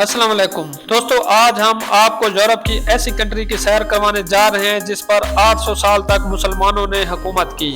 अस्सलाम वालेकुम दोस्तों, आज हम आपको यूरोप की ऐसी कंट्री की सैर करवाने जा रहे हैं जिस पर 800 साल तक मुसलमानों ने हुकूमत की।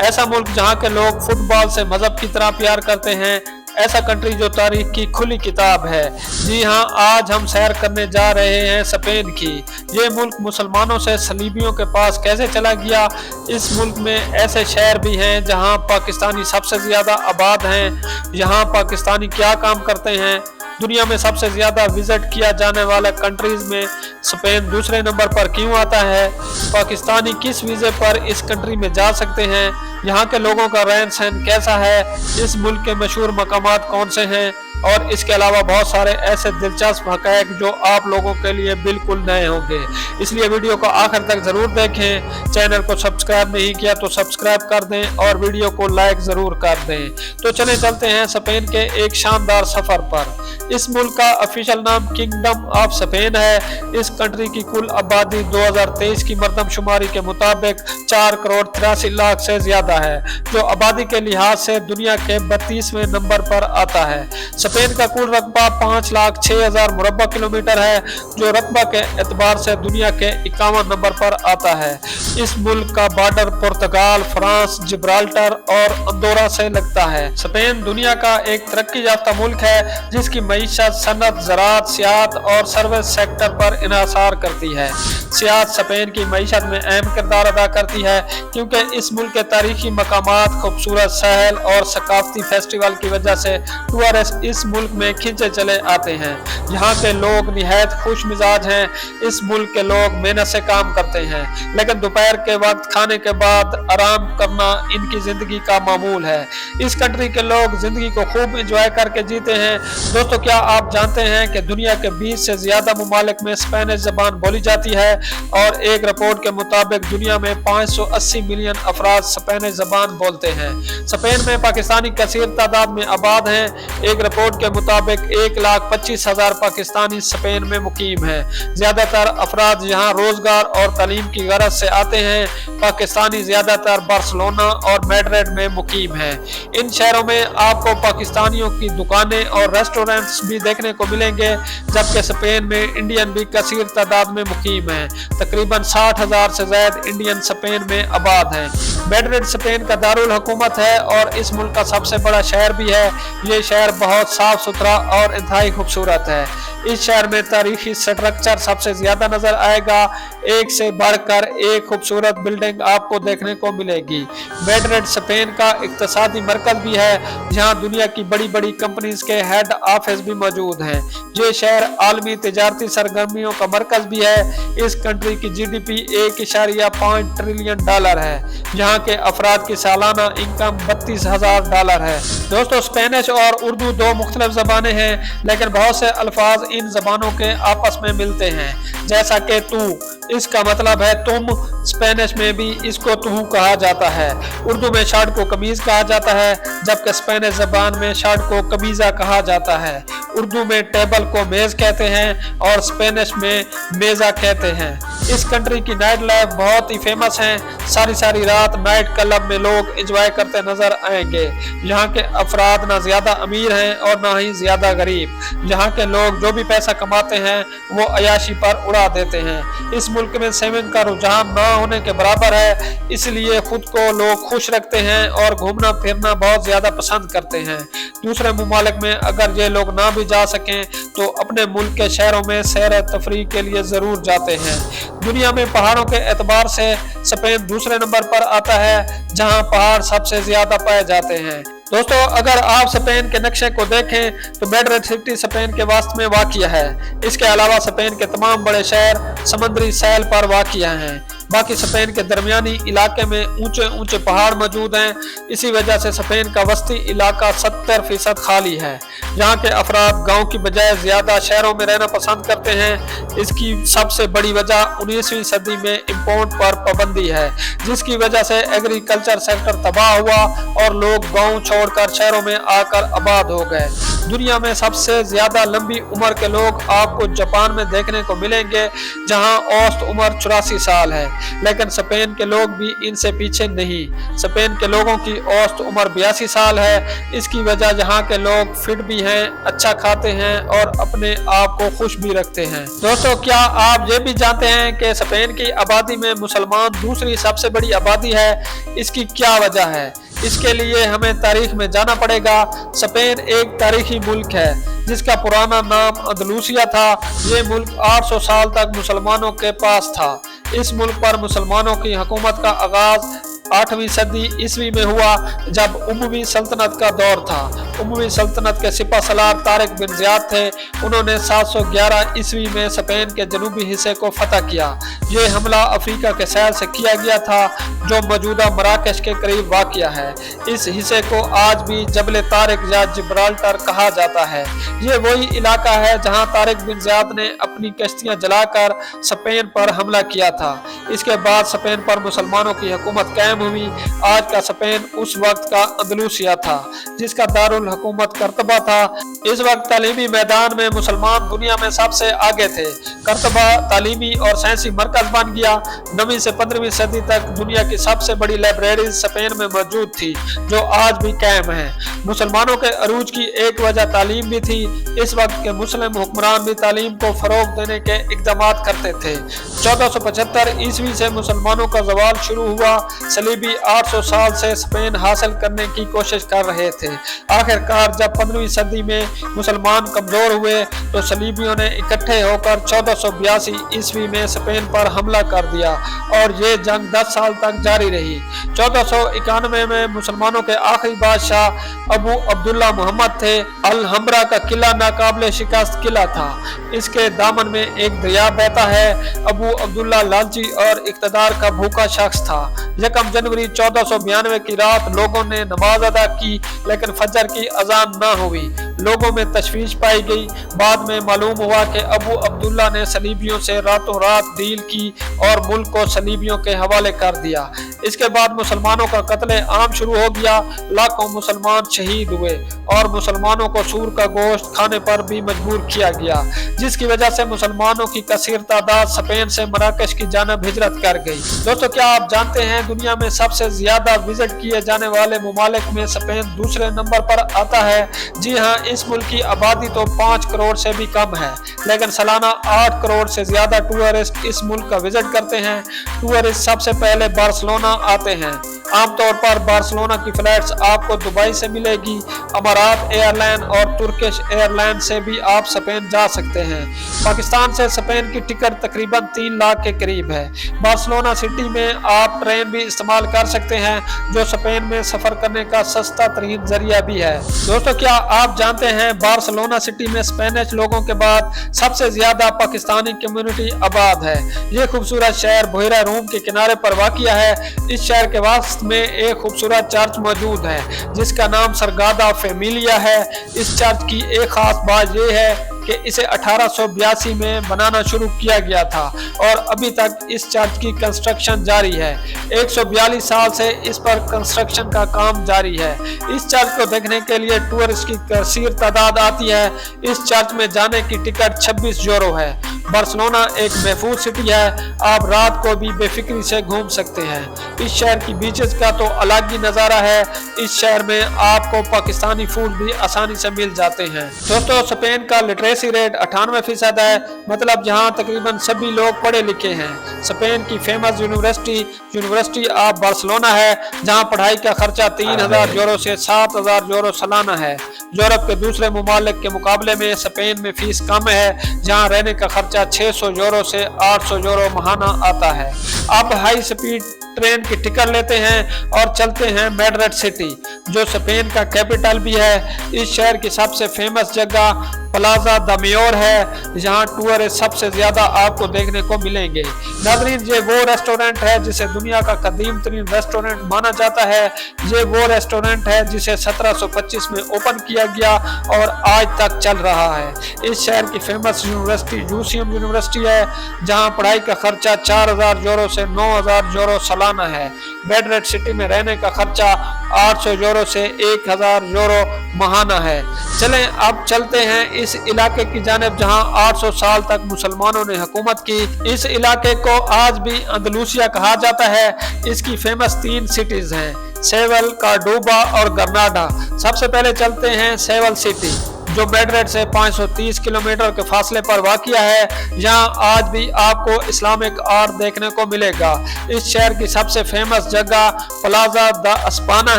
ऐसा मुल्क जहां के लोग फुटबॉल से मजहब की तरह प्यार करते हैं, ऐसा कंट्री जो तारीख की खुली किताब है। जी हां, आज हम सैर करने जा रहे हैं स्पेन की। ये मुल्क मुसलमानों से सलीबियों के पास कैसे चला गया। इस मुल्क में ऐसे शहर भी हैं जहां पाकिस्तानी सबसे ज़्यादा आबाद हैं। यहाँ पाकिस्तानी क्या काम करते हैं। दुनिया में सबसे ज़्यादा विजिट किया जाने वाला कंट्रीज़ में स्पेन दूसरे नंबर पर क्यों आता है। पाकिस्तानी किस वीज़े पर इस कंट्री में जा सकते हैं। यहाँ के लोगों का रहन सहन कैसा है। इस मुल्क के मशहूर मकामात कौन से हैं और इसके अलावा बहुत सारे ऐसे दिलचस्प हक़ाइक़ जो आप लोगों के लिए बिल्कुल नए होंगे। इसलिए वीडियो को आखिर तक ज़रूर देखें। चैनल को सब्सक्राइब नहीं किया तो सब्सक्राइब कर दें और वीडियो को लाइक ज़रूर कर दें। तो चले चलते हैं स्पेन के एक शानदार सफ़र पर। इस मुल्क का ऑफिशियल नाम किंगडम ऑफ स्पेन है। इस कंट्री की कुल आबादी 2023 की मरदमशुमारी के मुताबिक 4 करोड़ 83 लाख से ज़्यादा है, जो आबादी के लिहाज से दुनिया के 32वें नंबर पर आता है। स्पेन का कुल रकबा 5,06,000 मुरब्बा किलोमीटर है, जो रकबा के एतबार से दुनिया के 51 नंबर पर आता है। इस मुल्क का बॉर्डर पुर्तगाल, फ्रांस, जिब्राल्टर और अंदोरा से लगता है। स्पेन दुनिया का एक तरक्की याफ्ता मुल्क है जिसकी मईशत, सनत, ज़राअत, सियाहत और सर्विस सेक्टर पर इन्हिसार करती है। सियाहत स्पेन की मईशत में अहम किरदार अदा करती है क्योंकि इस मुल्क के तारीखी मकामात, खूबसूरत शहर और सकाफती फेस्टिवल की वजह से टूरिस्ट इस मुल्क में खिंचे चले आते हैं। यहाँ के लोग निहायत खुश मिजाज हैं। इस मुल्क के लोग मेहनत से काम करते हैं, लेकिन दोपहर के वक्त खाने के बाद आराम करना इनकी जिंदगी का मामूल है। इस कंट्री के लोग जिंदगी को खूब एंजॉय करके जीते हैं। दोस्तों, क्या आप जानते हैं कि दुनिया के 20 से ज्यादा ममालिक में स्पेनिश जबान बोली जाती है और एक रिपोर्ट के मुताबिक दुनिया में 580 मिलियन अफराद स्पेनिश जबान बोलते हैं। स्पेन में पाकिस्तानी कसीर तादाद में आबाद हैं। एक रिपोर्ट के मुताबिक 1,25,000 पाकिस्तानी स्पेन में मुकीम हैं। ज्यादातर अफराद यहाँ रोजगार और तालीम की गरज से आते हैं। पाकिस्तानी ज्यादातर बार्सिलोना और मैड्रिड में मुकीम हैं। इन शहरों में आपको पाकिस्तानियों की दुकानें और रेस्टोरेंट्स भी देखने को मिलेंगे, जबकि स्पेन में इंडियन भी कसीर तादाद में मुकीम हैं। तकरीबन 60,000 से ज्यादा इंडियन स्पेन में आबाद हैं। मैड्रिड स्पेन का दारुल हुकूमत है और इस मुल्क का सबसे बड़ा शहर भी है। ये शहर बहुत साफ सुथरा और इंतहाई खूबसूरत है। इस शहर में तारीखी स्ट्रक्चर सबसे ज्यादा नजर आएगा। एक से बढ़कर एक खूबसूरत बिल्डिंग आपको देखने को मिलेगी। मैड्रिड स्पेन का इक्तिसादी मरकज भी है, जहां दुनिया की बड़ी बड़ी कंपनीज के हेड ऑफिस भी मौजूद हैं। ये शहर आलमी तिजारती सरगर्मियों का मरकज भी है। इस कंट्री की GDP 1.5 ट्रिलियन डॉलर है, जहाँ के अफराद की सालाना इनकम $32,000 है। दोस्तों, स्पेनिश और उर्दू दो मुख्तलिफ ज़बानें हैं, लेकिन बहुत से अल्फाज इन ज़बानों के आपस में मिलते हैं, जैसा कि तू, इसका मतलब है तुम। स्पेनिश में भी इसको तू कहा जाता है। उर्दू में शर्ट को कमीज कहा जाता है, जबकि स्पेनिश ज़बान में शर्ट को कमीजा कहा जाता है। उर्दू में टेबल को मेज कहते हैं और स्पेनिश में मेजा कहते हैं। इस कंट्री की नाइट लाइफ बहुत ही फेमस है। सारी सारी रात नाइट क्लब में लोग एंजॉय करते नजर आएंगे। यहाँ के अफराद ना ज्यादा अमीर हैं और ना ही ज्यादा गरीब। यहाँ के लोग जो भी पैसा कमाते हैं वो अयाशी पर उड़ा देते हैं। इस मुल्क में सेविंग का रुझान ना होने के बराबर है, इसलिए खुद को लोग खुश रखते हैं और घूमना फिरना बहुत ज्यादा पसंद करते हैं। दूसरे ममालिक में अगर ये लोग ना भी जा सकें तो अपने मुल्क के शहरों में सैर तफरीह के लिए जरूर जाते हैं। दुनिया में पहाड़ों के एतबार से स्पेन दूसरे नंबर पर आता है, जहां पहाड़ सबसे ज्यादा पाए जाते हैं। दोस्तों, अगर आप स्पेन के नक्शे को देखें तो मैड्रिड सिटी स्पेन के वास्त में वाक़िया है। इसके अलावा स्पेन के तमाम बड़े शहर समुद्री सैल पर वाक़िया हैं। बाकी स्पेन के दरमियानी इलाके में ऊंचे ऊंचे पहाड़ मौजूद हैं। इसी वजह से स्पेन का वस्ती इलाका 70% खाली है। यहाँ के अफराद गांव की बजाय ज़्यादा शहरों में रहना पसंद करते हैं। इसकी सबसे बड़ी वजह 19वीं सदी में इम्पोर्ट पर पाबंदी है, जिसकी वजह से एग्रीकल्चर सेक्टर तबाह हुआ और लोग गाँव छोड़कर शहरों में आकर आबाद हो गए। दुनिया में सबसे ज़्यादा लंबी उम्र के लोग आपको जापान में देखने को मिलेंगे, जहाँ औसत उम्र 84 साल है। लेकिन स्पेन के लोग भी इनसे पीछे नहीं। स्पेन के लोगों की औसत उम्र 82 साल है। इसकी वजह यहाँ के लोग फिट भी हैं, अच्छा खाते हैं और अपने आप को खुश भी रखते हैं। दोस्तों, क्या आप ये भी जानते हैं कि स्पेन की आबादी में मुसलमान दूसरी सबसे बड़ी आबादी है? इसकी क्या वजह है? इसके लिए हमें तारीख में जाना पड़ेगा। स्पेन एक तारीखी मुल्क है जिसका पुराना नाम अंदलूसिया था। ये मुल्क 800 साल तक मुसलमानों के पास था। इस मुल्क पर मुसलमानों की हुकूमत का आगाज 8वीं सदी ईस्वी में हुआ, जब उमवी सल्तनत का दौर था। उमवी सल्तनत के सिपा सलार तारिक बिन ज़ियाद थे। उन्होंने 711 ईस्वी में स्पेन के जनूबी हिस्से को फतह किया। ये हमला अफ्रीका के सैल से किया गया था, जो मौजूदा मराकश के करीब वाक़िया है। इस हिस्से को आज भी जबल तारिक या जिब्राल्टर कहा जाता है। ये वही इलाका है जहाँ तारिक बिन ज़ियाद ने अपनी कश्तियाँ जलाकर स्पेन पर हमला किया था। इसके बाद स्पेन पर मुसलमानों की हुकूमत कायम हुई। आज का स्पेन उस वक्त का अंदलूसिया था, जिसका दारुल हुकूमत करतबा था। इस वक्त तालीमी मैदान में मुसलमान दुनिया में सबसे आगे थे। करतबा तालीमी और साइंसी मरकज बन गया। 9वीं से 15वीं सदी तक दुनिया की सबसे बड़ी लाइब्रेरी स्पेन में मौजूद थी, जो आज भी कायम है। मुसलमानों के अरूज की एक वजह तालीम भी थी। इस वक्त के मुस्लिम हुक्मरान भी तालीम को फरोग देने के इक़दाम करते थे। 1475 ईस्वी से मुसलमानों का ज़वाल शुरू हुआ। सलीबी 800 साल से स्पेन हासिल करने की कोशिश कर रहे थे। आखिरकार जब 15वीं सदी में मुसलमान कमजोर हुए तो सलीबियों ने इकट्ठे होकर 1482 ईस्वी में स्पेन पर हमला कर दिया और ये जंग 10 साल तक जारी रही। 1491 में मुसलमानों के आखिरी बादशाह अबू अब्दुल्ला मोहम्मद थे। अल-हमरा का किला नाकाबिले शिकस्त किला था। इसके दामन में एक दरिया बहता है। अबू अब्दुल्ला लालची और इक़्तिदार का भूखा शख्स था। 1 जनवरी 1492 की रात लोगों ने नमाज अदा की, लेकिन फजर की अजान न हुई। लोगों में तशवीश पाई गई। बाद में मालूम हुआ कि अबू अब्दुल्ला ने सलीबियों से रातों रात डील की और मुल्क को सलीबियों के हवाले कर दिया। इसके बाद मुसलमानों का कत्ले आम शुरू हो गया। लाखों मुसलमान शहीद हुए और मुसलमानों को सूर का गोश्त खाने पर भी मजबूर किया गया, जिसकी वजह से मुसलमानों की कसीर तादाद स्पेन से मराकश की जानब हिजरत कर गई। दोस्तों, क्या आप जानते हैं दुनिया में सबसे ज्यादा विजिट किए जाने वाले मुमालिक में स्पेन दूसरे नंबर पर आता है? जी हाँ, इस मुल्क की आबादी तो 5 करोड़ से भी कम है, लेकिन सालाना 8 करोड़ से ज्यादा टूरिस्ट इस मुल्क का विजिट करते हैं। टूरिस्ट सबसे पहले बार्सिलोना आते हैं। आमतौर पर बार्सिलोना की फ्लाइट्स आपको दुबई से मिलेगी। अमारात एयरलाइन और तुर्किश एयरलाइन से भी आप स्पेन जा सकते हैं। पाकिस्तान से स्पेन की टिकट तकरीबन 3 लाख के करीब है। बार्सिलोना सिटी में आप ट्रेन भी इस्तेमाल कर सकते हैं, जो स्पेन में सफर करने का सस्ता तरीन जरिया भी है। दोस्तों, क्या आप जानते हैं बार्सिलोना सिटी में स्पेनिश लोगों के बाद सबसे ज्यादा पाकिस्तानी कम्युनिटी आबाद है। ये खूबसूरत शहर बहरा रूम के किनारे पर वाक़िया है। इस शहर के वास्ते में एक खूबसूरत चर्च मौजूद है, जिसका नाम सरगादा फेमिलिया है। इस चर्च की एक खास बात यह है कि इसे 1882 में बनाना शुरू किया गया था और अभी तक इस चर्च की कंस्ट्रक्शन जारी है। 142 साल से इस पर कंस्ट्रक्शन का काम जारी है। इस चर्च को देखने के लिए टूरिस्ट की कसीर तादाद आती है। इस चर्च में जाने की टिकट 26 यूरो है। बार्सिलोना एक महफूज सिटी है। आप रात को भी बेफिक्री से घूम सकते हैं। इस शहर की बीचेस का तो अलग ही नज़ारा है। इस शहर में आपको पाकिस्तानी फूड भी आसानी से मिल जाते हैं। दोस्तों, स्पेन का लिटरेसी रेट 98% है, मतलब यहाँ तकरीबन सभी लोग पढ़े लिखे हैं। स्पेन की फेमस यूनिवर्सिटी ऑफ बार्सिलोना है, जहाँ पढ़ाई का खर्चा 3000 यूरो से 7000 यूरो सालाना है। यूरोप के दूसरे मुमालिक के मुकाबले में स्पेन में फीस कम है, जहाँ रहने का खर्चा 600 यूरो से 800 यूरो माहाना आता है। आप हाई स्पीड ट्रेन की टिकट लेते हैं और चलते हैं मैड्रिड सिटी, जो स्पेन का कैपिटल भी है। इस शहर की सबसे फेमस जगह प्लाजा द मेयोर है, जहां टूरिस्ट सबसे ज्यादा आपको देखने को मिलेंगे। नाज़रीन, ये वो रेस्टोरेंट है जिसे दुनिया का कदीम तरीन रेस्टोरेंट माना जाता है। ये वो रेस्टोरेंट है जिसे 1725 में ओपन किया गया और आज तक चल रहा है। इस शहर की फेमस यूनिवर्सिटी यूसीएम यूनिवर्सिटी है, जहां पढ़ाई का खर्चा 4000 यूरो से 9000 यूरो सालाना سالانہ ہے۔ میڈرڈ سٹی میں رہنے کا خرچہ 800 یورو سے 1000 یورو ماہانہ ہے۔ چلیں اب چلتے ہیں اس علاقے کی جانب جہاں 800 سال تک مسلمانوں نے حکومت کی۔ اس علاقے کو آج بھی اندلوسیہ کہا جاتا ہے۔ اس کی فیمس 3 سٹیز ہیں: سیول، کارڈوبا اور گرناڈا۔ سب سے پہلے چلتے ہیں سیول سٹی، جو میڈرڈ سے 530 کلومیٹر کے فاصلے پر واقع ہے۔ یہاں آج بھی آپ کو اسلامک آرٹ دیکھنے کو ملے گا۔ اس شہر کی سب سے فیمس جگہ پلازا دا اسپانا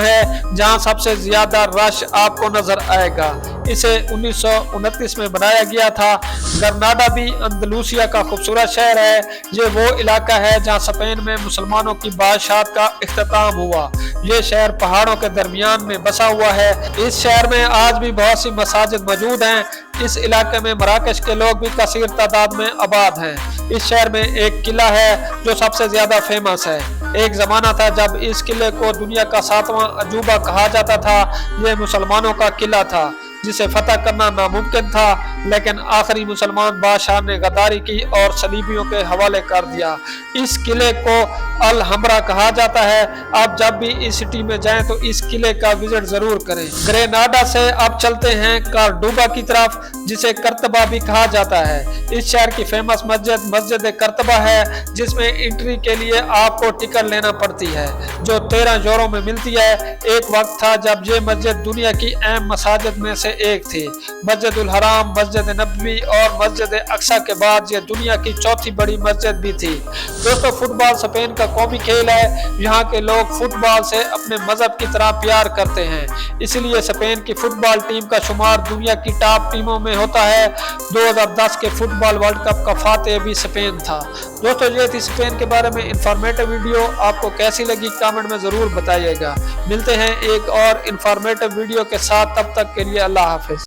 ہے، جہاں سب سے زیادہ رش آپ کو نظر آئے گا۔ اسے 1929 میں بنایا گیا تھا۔ گرناڈا بھی اندلوسیہ کا خوبصورت شہر ہے۔ یہ وہ علاقہ ہے جہاں اسپین میں مسلمانوں کی بادشاہت کا اختتام ہوا۔ یہ شہر پہاڑوں کے درمیان میں بسا ہوا ہے۔ اس شہر میں آج بھی بہت سی مساجد موجود ہیں۔ اس علاقے میں مراکش کے لوگ بھی کثیر تعداد میں آباد ہیں۔ اس شہر میں ایک قلعہ ہے جو سب سے زیادہ فیمس ہے۔ ایک زمانہ تھا جب اس قلعے کو دنیا کا 7واں عجوبہ کہا جاتا تھا۔ یہ مسلمانوں کا قلعہ تھا جسے فتح کرنا ناممکن تھا، لیکن آخری مسلمان بادشاہ نے غداری کی اور صلیبیوں کے حوالے کر دیا۔ اس قلعے کو الحمرا کہا جاتا ہے۔ آپ جب بھی اس سٹی میں جائیں تو اس قلعے کا وزٹ ضرور کریں۔ گریناڈا سے اب چلتے ہیں کارڈوبا کی طرف، جسے کرتبہ بھی کہا جاتا ہے۔ اس شہر کی فیمس مسجد کرتبہ ہے، جس میں انٹری کے لیے آپ کو ٹکٹ لینا پڑتی ہے، جو 13 یورو میں ملتی ہے۔ ایک وقت تھا جب یہ مسجد دنیا کی اہم مساجد میں سے ایک تھی۔ مسجد الحرام، مسجد نبوی اور مسجد اقصی کے بعد یہ دنیا کی 4تھی بڑی مسجد بھی تھی۔ دوستو، فٹ بال اسپین کا قومی کھیل ہے۔ یہاں کے لوگ فٹ بال سے اپنے مذہب کی طرح پیار کرتے ہیں، اس لیے اسپین کی فٹ بال ٹیم کا شمار دنیا کی ٹاپ ٹیموں میں ہوتا ہے۔ 2010 کے فٹ بال ورلڈ کپ کا فاتح بھی اسپین تھا۔ دوستو، یہ تھی اسپین کے بارے میں انفارمیٹو ویڈیو۔ آپ کو کیسی لگی کامنٹ میں ضرور بتائیے گا۔ ملتے ہیں ایک اور انفارمیٹو ویڈیو کے ساتھ، تب تک کے لیے اللہ حافظ۔